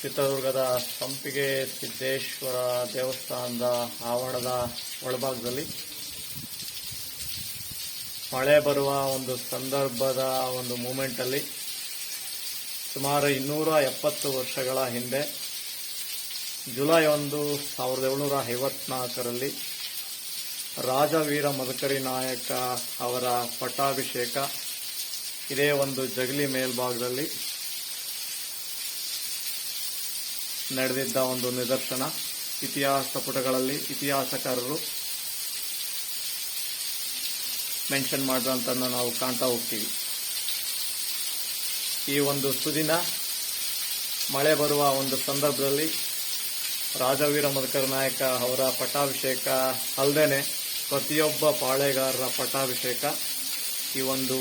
ಚಿತ್ರದುರ್ಗದ ಸಂಪಿಗೆ ಸಿದ್ದೇಶ್ವರ ದೇವಸ್ಥಾನದ ಆವರಣದ ಒಳಭಾಗದಲ್ಲಿ ಮಳೆ ಬರುವ ಒಂದು ಸಂದರ್ಭದ ಒಂದು ಮೂಮೆಂಟಲ್ಲಿ ಸುಮಾರು 270 ವರ್ಷಗಳ ಹಿಂದೆ ಜುಲೈ 1, 1754ರಲ್ಲಿ ರಾಜವೀರ ಮದಕರಿ ನಾಯಕ ಅವರ ಪಟ್ಟಾಭಿಷೇಕ ಇದೇ ಒಂದು ಜಗಲಿ ಮೇಲ್ಭಾಗದಲ್ಲಿ ನಡೆದಿದ್ದ ಒಂದು ನಿದರ್ಶನ. ಇತಿಹಾಸ ಪುಟಗಳಲ್ಲಿ ಇತಿಹಾಸಕಾರರು ಮೆನ್ಷನ್ ಮಾಡಿದಂಥನ್ನು ನಾವು ಕಾಣ್ತಾ ಹೋಗ್ತೀವಿ. ಈ ಒಂದು ಸುದಿನ ಮಳೆ ಬರುವ ಒಂದು ಸಂದರ್ಭದಲ್ಲಿ ರಾಜವೀರ ಮದಕರಿ ನಾಯಕ ಅವರ ಪಟ್ಟಾಭಿಷೇಕ ಅಲ್ಲದೆ ಪ್ರತಿಯೊಬ್ಬ ಪಾಳೆಗಾರರ ಪಟ್ಟಾಭಿಷೇಕ ಈ ಒಂದು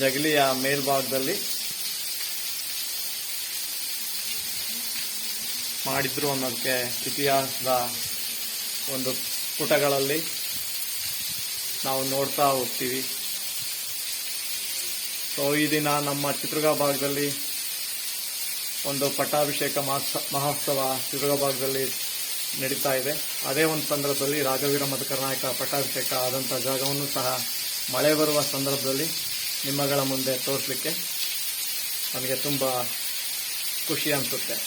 ಜಗಲಿಯ ಮೇಲ್ಭಾಗದಲ್ಲಿ ಮಾಡಿದ್ರು ಅನ್ನೋದಕ್ಕೆ ಇತಿಹಾಸದ ಒಂದು ಪುಟಗಳಲ್ಲಿ ನಾವು ನೋಡ್ತಾ ಹೋಗ್ತೀವಿ. ಸೊ ಈ ದಿನ ನಮ್ಮ ಚಿತ್ರದುರ್ಗ ಭಾಗದಲ್ಲಿ ಒಂದು ಪಟ್ಟಾಭಿಷೇಕ ಮಹೋತ್ಸವ ಚಿತ್ರದುರ್ಗ ಭಾಗದಲ್ಲಿ ನಡೀತಾ ಇದೆ. ಅದೇ ಒಂದು ಸಂದರ್ಭದಲ್ಲಿ ರಾಜವೀರ ಮದಕರಿ ನಾಯಕ ಪಟ್ಟಾಭಿಷೇಕ ಆದಂಥ ಜಾಗವನ್ನು ಸಹ ಮಳೆ ಬರುವ ಸಂದರ್ಭದಲ್ಲಿ ನಿಮ್ಮಗಳ ಮುಂದೆ ತೋರಿಸಲಿಕ್ಕೆ ನನಗೆ ತುಂಬ ಖುಷಿ ಅನಿಸುತ್ತೆ.